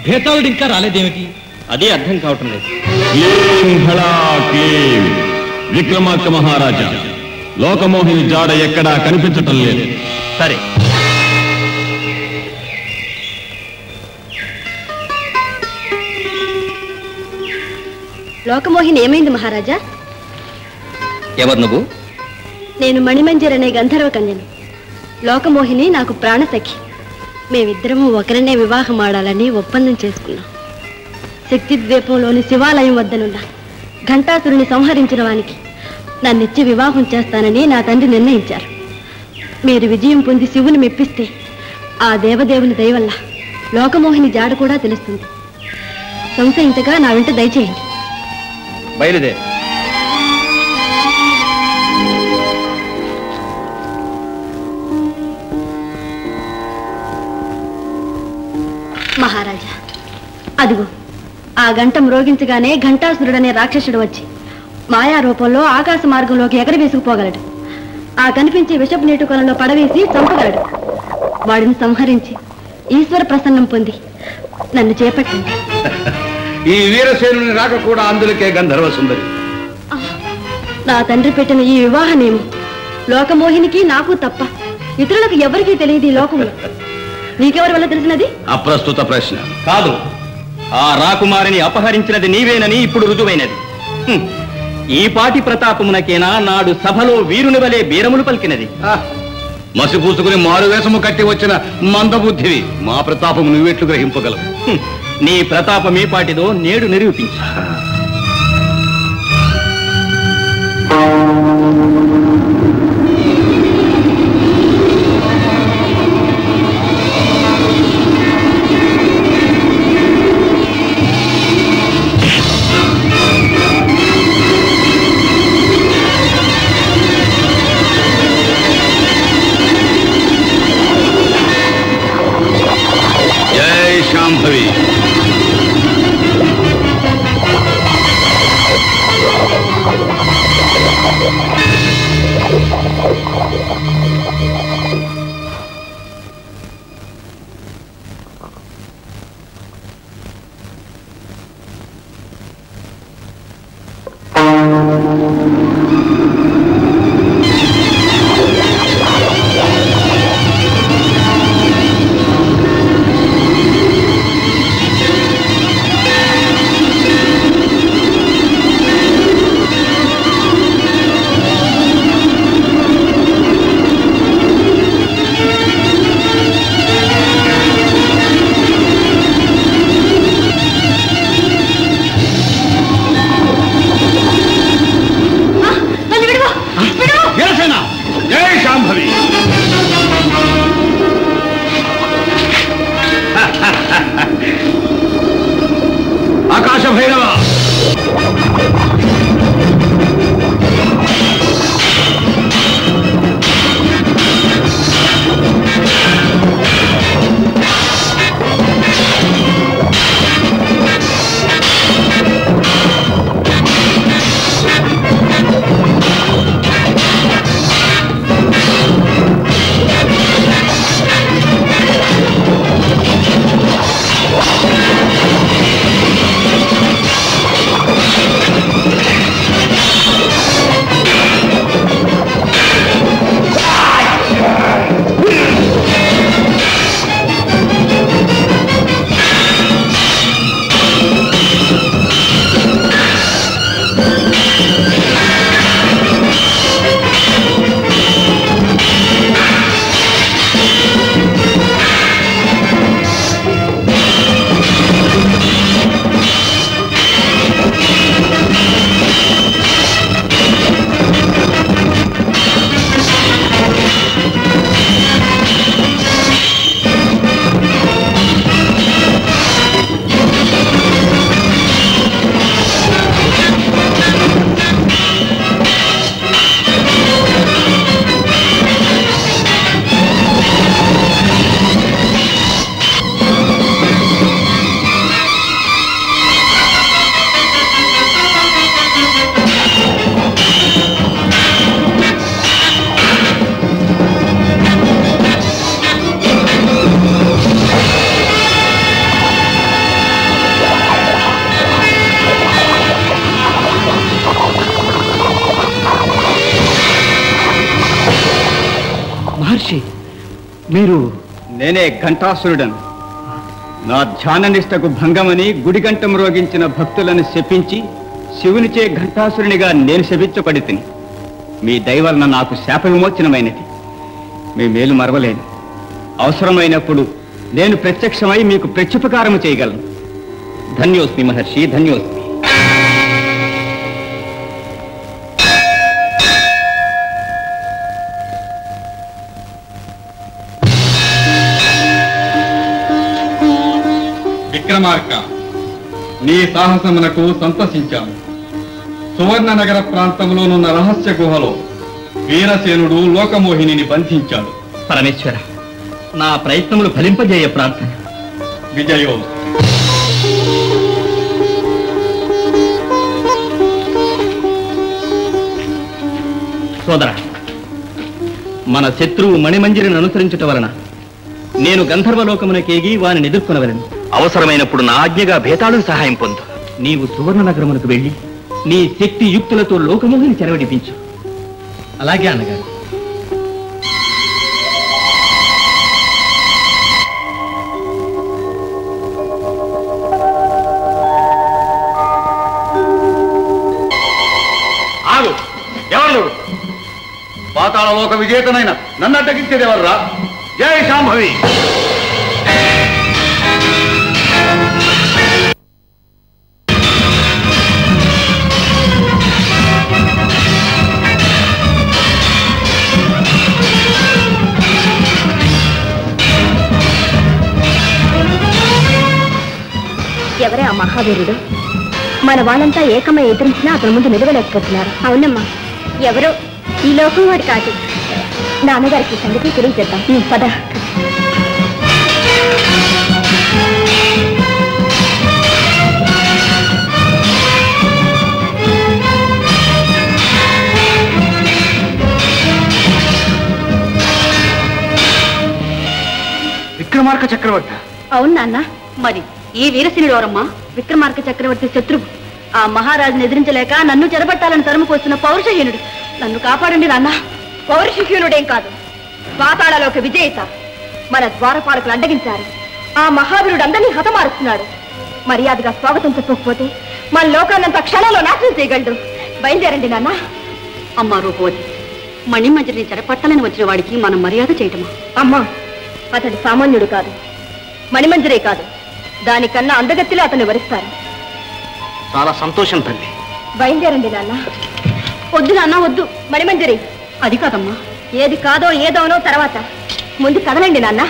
భేతాళుడు ఇంకా రాలేదేమిటి? అదే అర్థం కావటం లేదు. విక్రమార్క మహారాజా, లోకమోహిని జాడ ఎక్కడా కనిపించటం లేదు. సరే, లోకమోహిని ఏమైంది మహారాజా? ఎవరు నువ్వు? నేను మణిమంజర్ అనే గంధర్వ కన్యను. లోకమోహిని నాకు ప్రాణసఖి. మేమిద్దరము ఒకరినే వివాహం ఆడాలని ఒప్పందం చేసుకున్నాం. శక్తి ద్వీపంలోని శివాలయం వద్దనున్న ఘంటాసురుని సంహరించిన వానికి నన్నిచ్చి వివాహం చేస్తానని నా తండ్రి నిర్ణయించారు. మీరు విజయం పొంది శివుని మెప్పిస్తే ఆ దేవదేవుని దయ వల్ల లోకమోహిని జాడ కూడా తెలుస్తుంది. సంశయించగా నా వెంట దయచేయండి. బయలుదేరు. మహారాజా, అదిగో ఆ గంట మ్రోగించగానే ఘంటాసురుడనే రాక్షసుడు వచ్చి మాయా రూపంలో ఆకాశ మార్గంలోకి ఎగరవేసుకుపోగలడు. ఆ కనిపించే విషపు నీటి కొలంలో పడవేసి చంపగలడు. వాడిని సంహరించి ఈశ్వర ప్రసన్నం పొంది నన్ను చేపట్టండి. ఈ వీరసేనుని రాక కూడా అందులకే గంధర్వ సుందరి. నా తండ్రి పెట్టిన ఈ వివాహ నియమం లోకమోహినికి నాకు తప్ప ఇతరులకు ఎవరికీ తెలియదు ఈ లోకంలో. నీకెవరి వల్ల తెలిసినది? అప్రస్తుత ప్రశ్న కాదు. ఆ రాకుమారిని అపహరించినది నీవేనని ఇప్పుడు రుజువైనది. ఈ పాటి ప్రతాపమునకేనా నాడు సభలో వీరుని వలె బీరములు పలికినది? మసి పూసుకుని మారువేషము కట్టి వచ్చిన మందబుద్ధివి. మా ప్రతాపము నువ్వెట్లు గ్రహింపగలవు? నీ ప్రతాపమే పాటిదో నేడు నిరూపించు. శాంభవి, మహర్షి మీరు? నేనే ఘంటాసురుడను. నా ధ్యాన నిష్టకు భంగమని గుడి గంట మ్రోగించిన భక్తులను శపించి శివునిచే ఘంటాసురునిగా నేను శపించబడి తిని మీ దయవలన నాకు శాప విమోచనమైనది. మీ మేలు మరవలేను. అవసరమైనప్పుడు నేను ప్రత్యక్షమై మీకు ప్రత్యుపకారము చేయగలను. ధన్యోస్మి మహర్షి, ధన్యోస్మి. విక్రమార్క, నీ సాహసమునకు సంతసించాము. సువర్ణ నగర ప్రాంతంలోనున్న రహస్య గుహలో వీరసేనుడు లోకమోహిని బంధించాడు. పరమేశ్వర, నా ప్రయత్నములు ఫలింపజేయ ప్రార్థన. విజయో. సోదర, మన శత్రువు మణిమంజరిని అనుసరించటం వలన నేను గంధర్వలోకమునకేగి వారిని ఎదుర్కొనవలను. అవసరమైనప్పుడు నా ఆజ్ఞగా భేతాళుని సహాయం పొందు. నీవు సువర్ణ నగరమునకు వెళ్ళి నీ శక్తి యుక్తులతో లోకమోహిని చెరవడిపించు. అలాగే అన్నగారు. ఆగు! ఎవరు? పాతాళ లోక విజేతనైన నన్ను అడ్డగించేది ఎవర్రా? జై శాంభవి! ఎవరే ఆ మహావీరుడు? మన వాళ్ళంతా ఏకమై ఎదిరించినా అతని ముందు నిలవలేకపోతున్నారు. అవునమ్మా, ఎవరో ఈ లోకం వాడు కాదు. నాన్నగారికి సంగతి తెలియజేద్దాం. పద. విక్రమార్క చక్రవర్తి. అవును నాన్న. మరి ఈ వీరసేనుడు ఎవరమ్మా? విక్రమార్క చక్రవర్తి శత్రువు. ఆ మహారాజును ఎదిరించలేక నన్ను చెరబట్టాలని తరుముకొస్తున్న పౌరుషహీనుడు. నన్ను కాపాడండి నాన్న. పౌరుషహీనుడేం కాదు, పాతాళలోక విజేత. మన ద్వారపాలకులు అడ్డగించారు. ఆ మహావీరుడు అందరినీ హతమారుస్తున్నాడు. మర్యాదగా స్వాగతం చెప్పకపోతే మన లోకాన్నంతా క్షణంలో నాశనం చేయగలడు. బయలుదేరండి నాన్న. అమ్మా రూపవతి, మణిమంజరిని చెరపట్టాలని వచ్చిన వాడికి మనం మర్యాద చేయటమా? అమ్మా, అతడు సామాన్యుడు కాదు, మణిమంజరే కాదు, దానికన్నా అందగత్తిలో అతన్ని వరిస్తారు. చాలా సంతోషం తల్లి. బయలుదేరండి నాన్న. వద్దు నాన్న, వద్దు. మణిమంజరి. అది కాదమ్మా. ఏది కాదో ఏదోనో తర్వాత. ముందు కదలండి నాన్న.